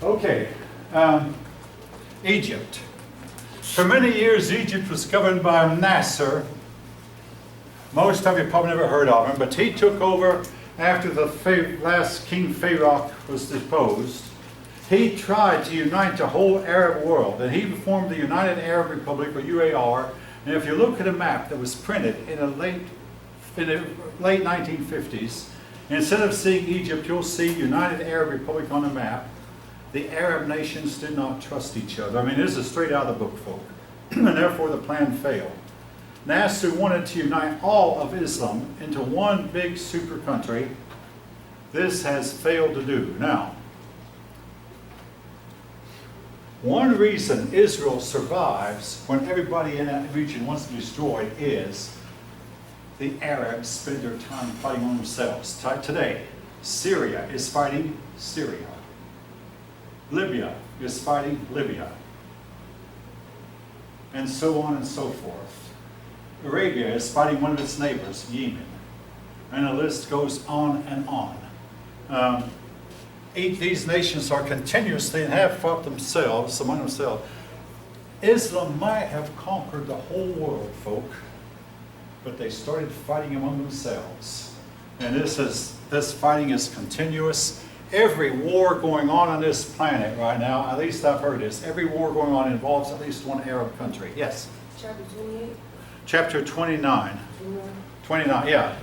Okay, Egypt. For many years, Egypt was governed by Nasser. Most of you probably never heard of him, but he took over after the last King Pharaoh was deposed. He tried to unite the whole Arab world, and he formed the United Arab Republic, or UAR. And if you look at a map that was printed in the late 1950s, instead of seeing Egypt, you'll see United Arab Republic on the map. The Arab nations did not trust each other. I mean, this is straight out of the book, folk. And therefore the plan failed. Nasser wanted to unite all of Islam into one big super country. This has failed to do. Now, one reason Israel survives when everybody in that region wants to be destroyed is the Arabs spend their time fighting on themselves. Today, Syria is fighting Syria. Libya is fighting Libya. And so on and so forth. Arabia is fighting one of its neighbors, Yemen. And the list goes on and on. These nations are continuously and have fought themselves, among themselves. Islam might have conquered the whole world, folk, but they started fighting among themselves. And this fighting is continuous. Every war going on this planet right now, at least I've heard this, every war going on involves at least one Arab country. Yes? Chapter 28? Chapter 29. 29, yeah.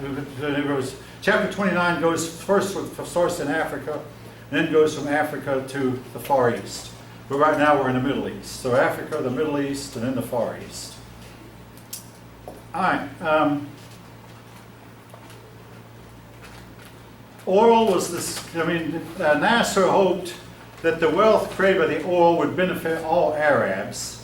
Chapter 29 goes first starts in Africa, and then goes from Africa to the Far East. But right now we're in the Middle East. So Africa, the Middle East, and then the Far East. All right. Oil was this, Nasser hoped that the wealth created by the oil would benefit all Arabs,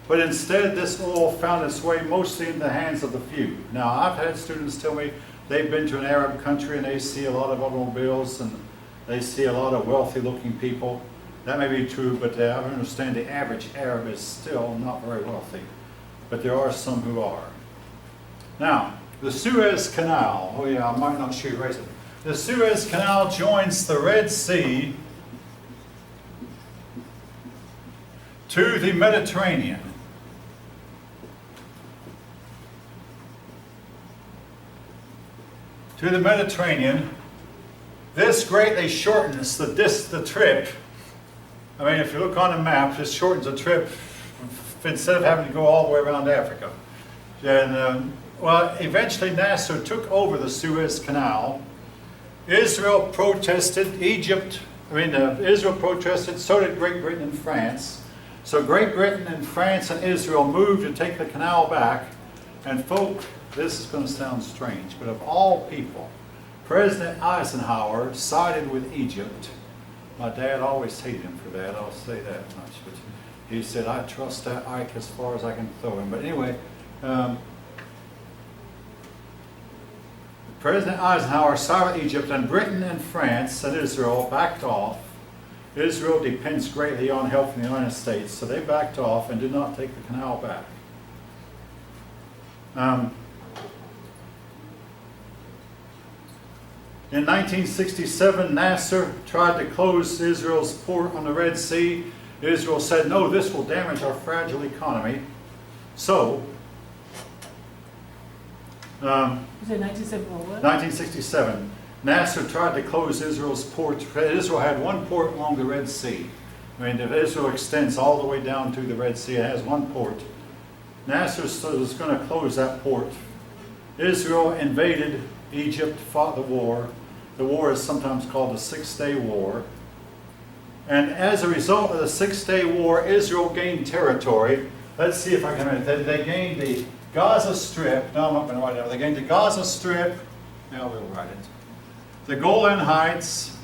but instead this oil found its way mostly in the hands of the few. Now, I've had students tell me they've been to an Arab country and they see a lot of automobiles and they see a lot of wealthy looking people. That may be true, but I understand the average Arab is still not very wealthy, but there are some who are. Now, the Suez Canal, oh yeah, I might not shoot right. The Suez Canal joins the Red Sea to the Mediterranean. To the Mediterranean. This greatly shortens the trip. I mean, if you look on the map, this shortens the trip instead of having to go all the way around Africa. And, well, eventually Nasser took over the Suez Canal. Israel protested, Israel protested, so did Great Britain and France. So Great Britain and France and Israel moved to take the canal back. And folk, this is going to sound strange, but of all people, President Eisenhower sided with Egypt. My dad always hated him for that, I'll say that much. But he said, I trust that Ike as far as I can throw him. But anyway, President Eisenhower sided with Egypt, and Britain and France and Israel backed off. Israel depends greatly on help from the United States, so they backed off and did not take the canal back. In 1967, Nasser tried to close Israel's port on the Red Sea. Israel said, no, this will damage our fragile economy. So, You said 1971 what? 1967, Nasser tried to close Israel's port. Israel had one port along the Red Sea. I mean, if Israel extends all the way down to the Red Sea, it has one port. Nasser was going to close that port. Israel invaded Egypt, fought the war. The war is sometimes called the Six-Day War. And as a result of the Six-Day War, Israel gained territory. Let's see if I can remember. They gained the Gaza Strip. No, I'm not going to write it down. They gained the Gaza Strip. Now we'll write it. The Golan Heights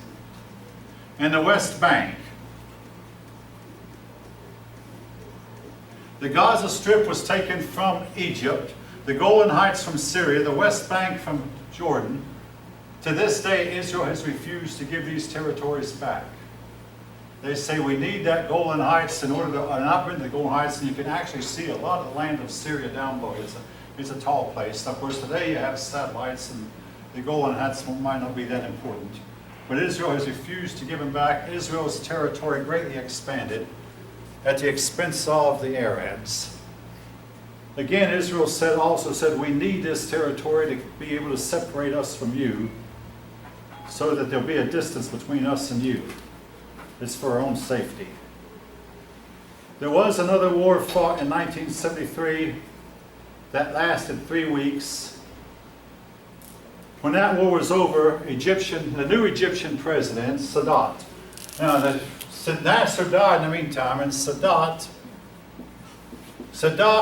and the West Bank. The Gaza Strip was taken from Egypt, the Golan Heights from Syria, the West Bank from Jordan. To this day, Israel has refused to give these territories back. They say we need that Golan Heights in order to, I've been to the Golan Heights, and you can actually see a lot of the land of Syria down below. It's a tall place. Of course, today you have satellites, and the Golan Heights might not be that important. but Israel has refused to give them back. Israel's territory greatly expanded at the expense of the Arabs. Again, Israel also said, we need this territory to be able to separate us from you so that there'll be a distance between us and you. It's for our own safety. There was another war fought in 1973 that lasted 3 weeks. When that war was over, the new Egyptian president, Sadat. Now, Nasser died in the meantime, and Sadat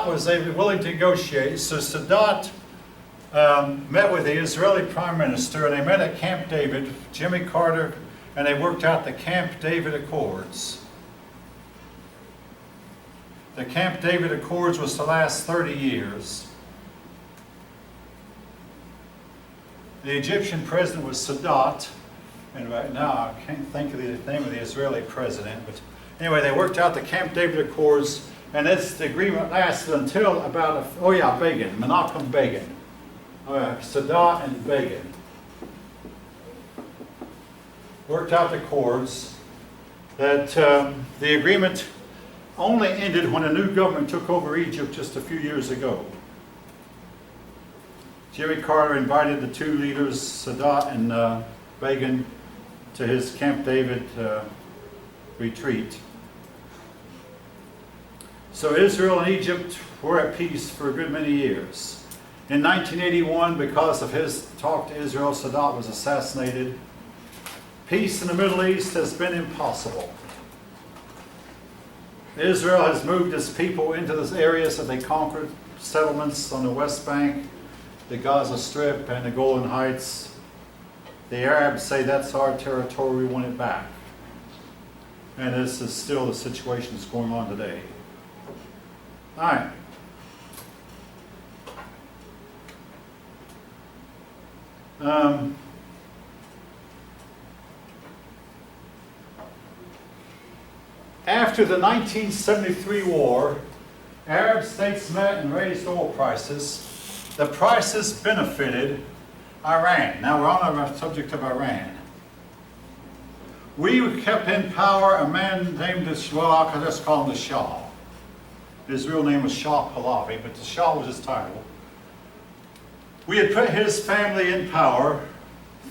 was willing to negotiate. So Sadat met with the Israeli Prime Minister, and they met at Camp David, Jimmy Carter, and they worked out the Camp David Accords. The Camp David Accords was to last 30 years. The Egyptian president was Sadat, and right now I can't think of the name of the Israeli president, but anyway, they worked out the Camp David Accords, and the agreement lasted until about, Begin, Menachem Begin. Sadat and Begin worked out the accords that the agreement only ended when a new government took over Egypt just a few years ago. Jimmy Carter invited the two leaders, Sadat and Begin, to his Camp David retreat. So Israel and Egypt were at peace for a good many years. In 1981, because of his talk to Israel, Sadat was assassinated. Peace in the Middle East has been impossible. Israel has moved its people into those areas that they conquered, settlements on the West Bank, the Gaza Strip, and the Golan Heights. The Arabs say that's our territory, we want it back. And this is still the situation that's going on today. All right. After the 1973 war, Arab states met and raised oil prices. The prices benefited Iran. Now we're on the subject of Iran. We kept in power a man named, well, I'll just call him the Shah. His real name was Shah Pahlavi, but the Shah was his title. We had put his family in power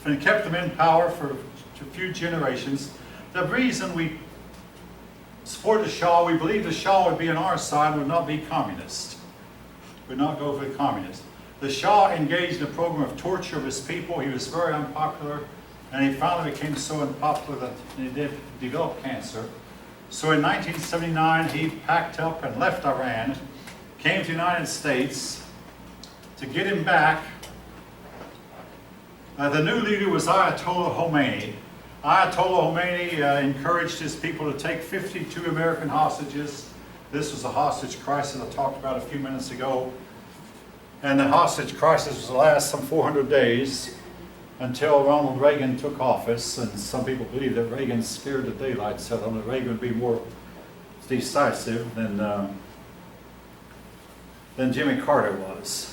and kept them in power for a few generations. The reason we supported the Shah, we believed the Shah would be on our side, would not be communist. Would not go for the communists. The Shah engaged in a program of torture of his people. He was very unpopular, and he finally became so unpopular that he did develop cancer. So in 1979, he packed up and left Iran, came to the United States. To get him back, the new leader was Ayatollah Khomeini. Ayatollah Khomeini encouraged his people to take 52 American hostages. This was a hostage crisis I talked about a few minutes ago. And the hostage crisis was to last some 400 days until Ronald Reagan took office. And some people believe that Reagan scared the daylights out of him, that Reagan would be more decisive than Jimmy Carter was.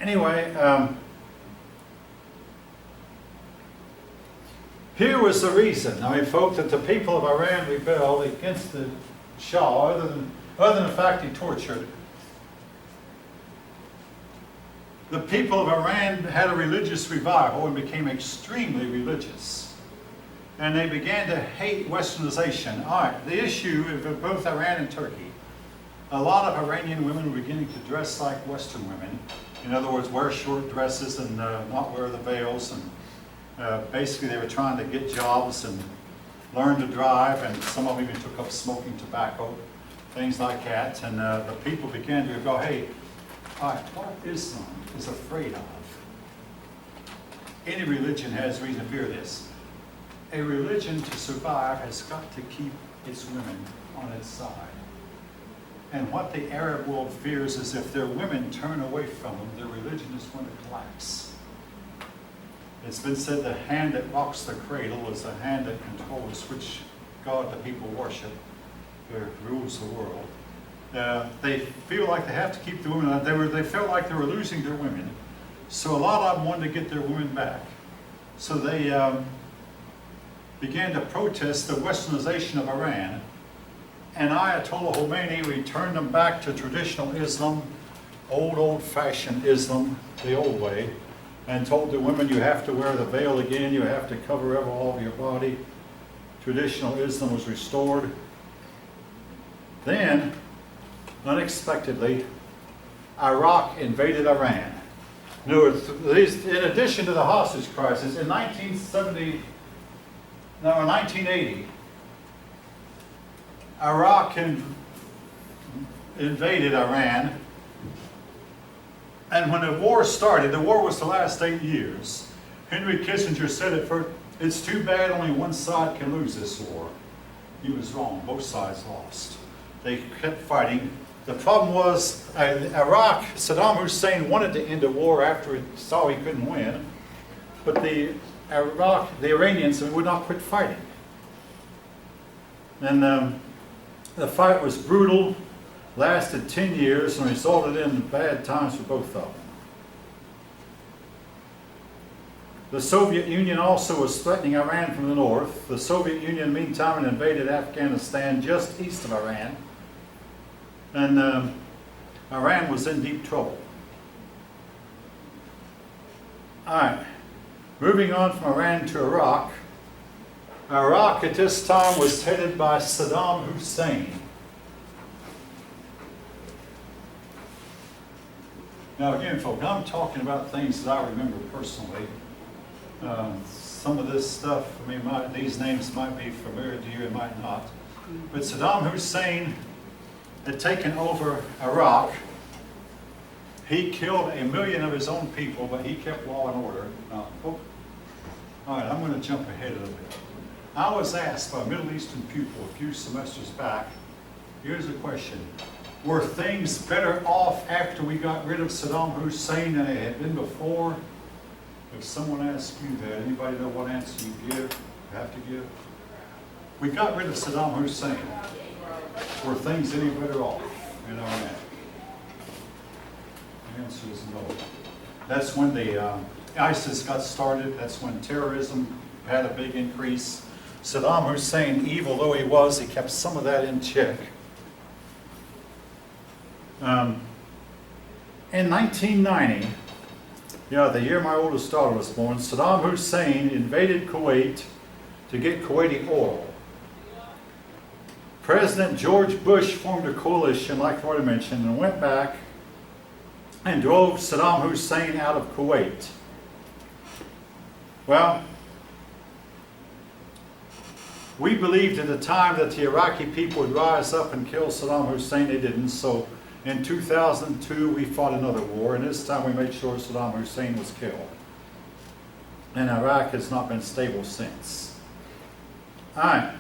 Anyway, here was the reason. I mean, folks, that the people of Iran rebelled against the Shah, other than the fact he tortured. The people of Iran had a religious revival and became extremely religious. And they began to hate Westernization. All right, the issue of both Iran and Turkey, a lot of Iranian women were beginning to dress like Western women. In other words, wear short dresses and not wear the veils. And basically, they were trying to get jobs and learn to drive, and some of them even took up smoking tobacco, things like that. And the people began to go, hey, all right, what Islam is afraid of? Any religion has reason to fear this. A religion to survive has got to keep its women on its side. And what the Arab world fears is if their women turn away from them, their religion is going to collapse. It's been said the hand that rocks the cradle is the hand that controls which God the people worship, who rules the world. They feel like they have to keep the women. They felt like they were losing their women. So a lot of them wanted to get their women back. So they began to protest the westernization of Iran, and Ayatollah Khomeini returned them back to traditional Islam, old-fashioned Islam, the old way, and told the women you have to wear the veil again, you have to cover all of your body. Traditional Islam was restored. Then, unexpectedly, Iraq invaded Iran. In addition to the hostage crisis, in 1980, Iraq invaded Iran, and when the war started, the war was to last 8 years. Henry Kissinger said at first, it's too bad only one side can lose this war. He was wrong, both sides lost. They kept fighting. The problem was Iraq, Saddam Hussein wanted to end the war after he saw he couldn't win, but the Iranians would not quit fighting. And the fight was brutal, lasted 10 years, and resulted in bad times for both of them. The Soviet Union also was threatening Iran from the north. The Soviet Union, meantime, invaded Afghanistan just east of Iran. And Iran was in deep trouble. All right, moving on from Iran to Iraq. Iraq at this time was headed by Saddam Hussein. Now again, folks, I'm talking about things that I remember personally. Some of this stuff, I mean, these names might be familiar to you, it might not. But Saddam Hussein had taken over Iraq. He killed 1 million of his own people, but he kept law and order. All right, I'm going to jump ahead a little bit. I was asked by a Middle Eastern pupil a few semesters back, here's a question. Were things better off after we got rid of Saddam Hussein than they had been before? If someone asks you that, anybody know what answer you have to give? We got rid of Saddam Hussein. Were things any better off in Iran? The answer is no. That's when the ISIS got started. That's when terrorism had a big increase. Saddam Hussein, evil though he was, he kept some of that in check. In 1990, the year my oldest daughter was born, Saddam Hussein invaded Kuwait to get Kuwaiti oil. President George Bush formed a coalition, like I already mentioned, and went back and drove Saddam Hussein out of Kuwait. Well, we believed at the time that the Iraqi people would rise up and kill Saddam Hussein. They didn't, so in 2002 we fought another war, and this time we made sure Saddam Hussein was killed. And Iraq has not been stable since. All right.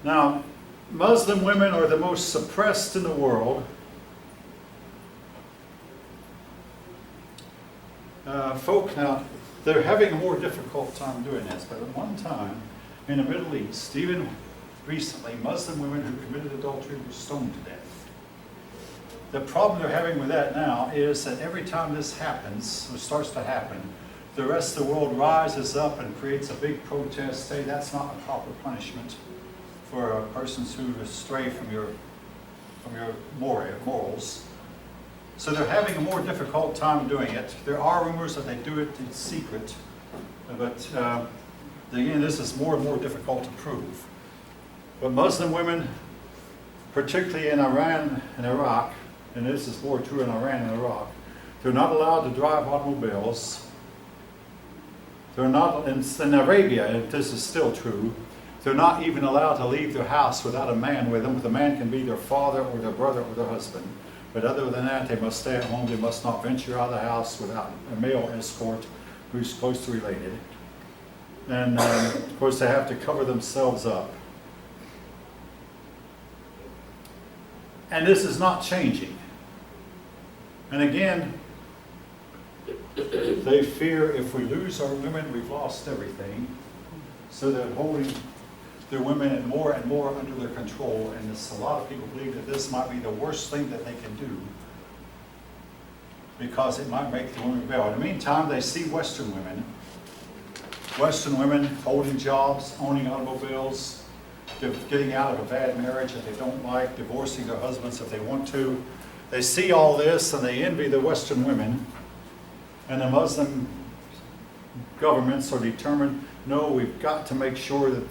Now, Muslim women are the most suppressed in the world. Now, they're having a more difficult time doing this, but at one time in the Middle East, even recently, Muslim women who committed adultery were stoned to death. The problem they're having with that now is that every time this happens, or starts to happen, the rest of the world rises up and creates a big protest, say that's not a proper punishment for persons who stray from your morals. So they're having a more difficult time doing it. There are rumors that they do it in secret, but again, this is more and more difficult to prove. But Muslim women, particularly in Iran and Iraq, and this is more true in Iran and Iraq, they're not allowed to drive automobiles. They're not, in Arabia, if this is still true, they're not even allowed to leave their house without a man with them. The man can be their father or their brother or their husband. But other than that, they must stay at home. They must not venture out of the house without a male escort who's closely related. And of course, they have to cover themselves up. And this is not changing. And again, they fear if we lose our women, we've lost everything. So they're holding their women more and more under their control, and a lot of people believe that this might be the worst thing that they can do because it might make the women rebel. In the meantime, they see Western women Western women holding jobs, owning automobiles, getting out of a bad marriage that they don't like, divorcing their husbands if they want to. They see all this and they envy the Western women. And the Muslim governments are determined, no, we've got to make sure that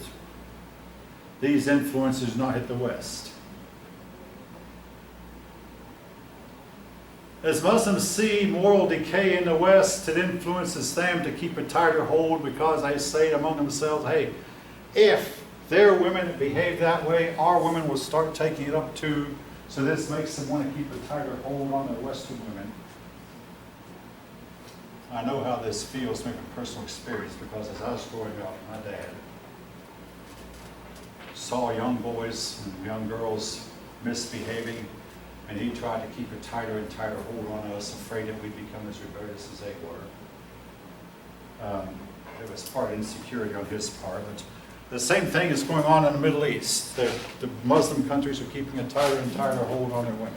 these influences do not hit the West. As Muslims see moral decay in the West, it influences them to keep a tighter hold because they say among themselves, hey, if their women behave that way, our women will start taking it up too. So this makes them want to keep a tighter hold on their Western women. I know how this feels from personal experience because as I was growing up, my dad saw young boys and young girls misbehaving, and he tried to keep a tighter and tighter hold on us, afraid that we'd become as rebellious as they were. It was part of insecurity on his part. But the same thing is going on in the Middle East. The Muslim countries are keeping a tighter and tighter hold on their women.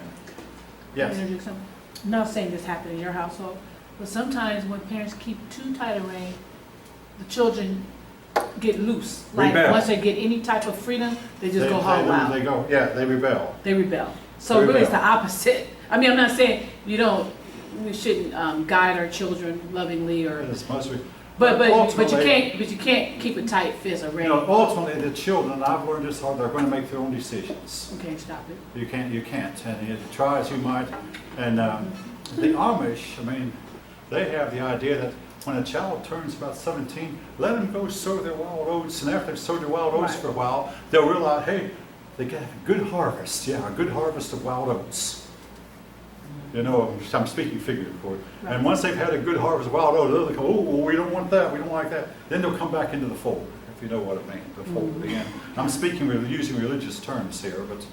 Yes? I'm not saying this happened in your household, but sometimes when parents keep too tight a rein, the children get loose. Like Rebel. once they get any type of freedom, they just go hog wild. They rebel. They rebel. So They really it's rebel. the opposite. I mean, I'm not saying we shouldn't guide our children lovingly or, It's mostly, but you ultimately- can't keep a tight fist or rein. ultimately the children, I've learned this hard, they're going to make their own decisions. You can't stop it. You can't, and you try as you might. And the Amish, I mean, they have the idea that when a child turns about 17, let them go sow their wild oats, and after they've sowed their wild oats Right. for a while, they'll realize, hey, they get a good harvest, a good harvest of wild oats. You know, I'm speaking figuratively. Right. And once they've had a good harvest of wild oats, they'll go, oh, we don't want that, we don't like that. Then they'll come back into the fold, if you know what it means, the fold again. I'm speaking using religious terms here, but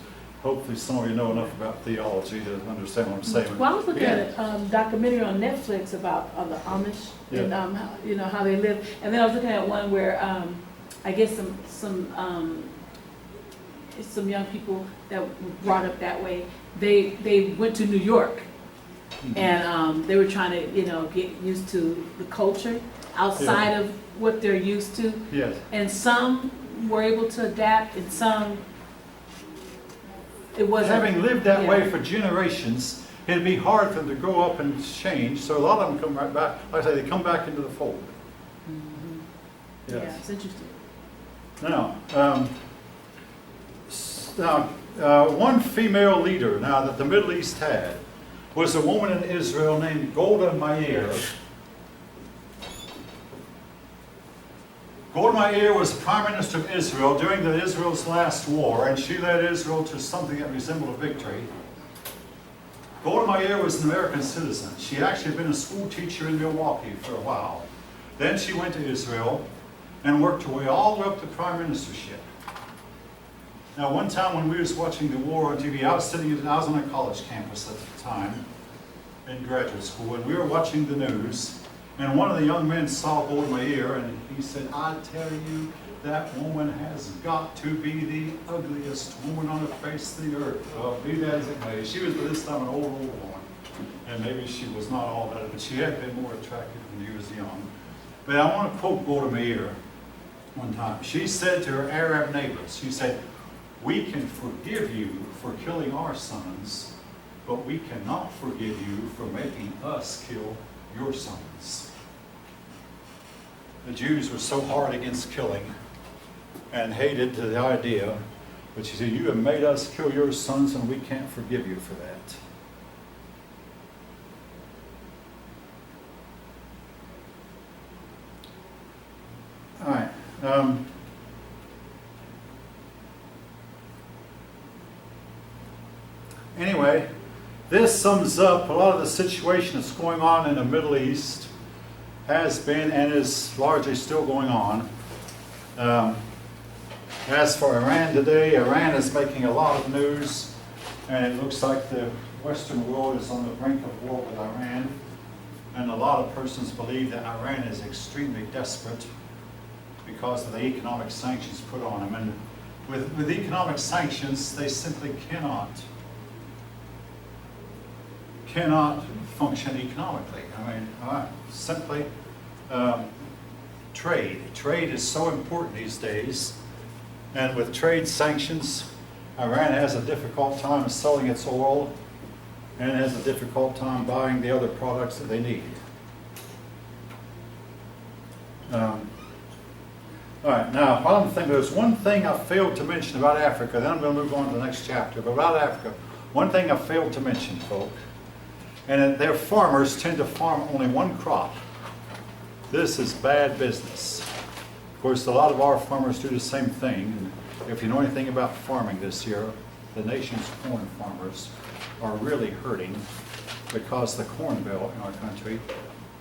hopefully some of you know enough about theology to understand what I'm saying. Well, I was looking Yeah. at a documentary on Netflix about the Amish Yeah. and how they live, and then I was looking at one where I guess some young people that were brought up that way. They went to New York Mhm. and they were trying to get used to the culture outside of what they're used to, Yes. and some were able to adapt, and some it wasn't. Having lived that Yeah. way for generations, it'd be hard for them to grow up and change. So a lot of them come right back. Like I say, they come back into the fold. Yeah, it's interesting. Now, one female leader now that the Middle East had was a woman in Israel named Golda Meir. Golda Meir was Prime Minister of Israel during Israel's last war, and she led Israel to something that resembled a victory. Golda Meir was an American citizen. She had actually been a school teacher in Milwaukee for a while. Then she went to Israel and worked her way all the way up to prime ministership. Now, one time when we was watching the war on TV, I was on a college campus at the time in graduate school, and we were watching the news. And one of the young men saw Golda Meir, and he said, I tell you, that woman has got to be the ugliest woman on the face of the earth. Well, be that as it may, she was by this time an old woman. And maybe she was not all that, but she had been more attractive when she was young. But I want to quote Golda Meir one time. She said to her Arab neighbors, she said, we can forgive you for killing our sons, but we cannot forgive you for making us kill your sons. The Jews were so hard against killing and hated the idea, but she said, you have made us kill your sons and we can't forgive you for that. All right. Anyway, this sums up a lot of the situation that's going on in the Middle East, has been and is largely still going on. As for Iran today, Iran is making a lot of news, and it looks like the Western world is on the brink of war with Iran. And a lot of persons believe that Iran is extremely desperate because of the economic sanctions put on them. And with economic sanctions, they simply cannot function economically. I mean, simply, trade. Trade is so important these days. And with trade sanctions, Iran has a difficult time selling its oil and has a difficult time buying the other products that they need. All right, now, while I'm thinking, there's one thing I failed to mention about Africa, then I'm going to move on to the next chapter. But about Africa, one thing I failed to mention, folk, and that their farmers tend to farm only one crop. This is bad business. Of course, a lot of our farmers do the same thing. And if you know anything about farming this year, the nation's corn farmers are really hurting because the corn belt in our country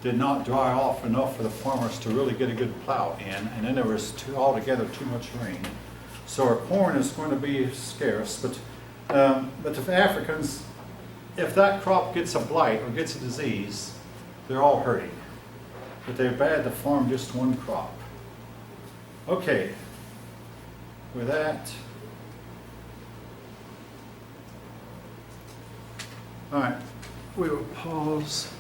did not dry off enough for the farmers to really get a good plow in, and then there was altogether too much rain. So our corn is going to be scarce, but the Africans, if that crop gets a blight or gets a disease, they're all hurting. But they're bad to farm just one crop. Okay, with that, all right, we will pause.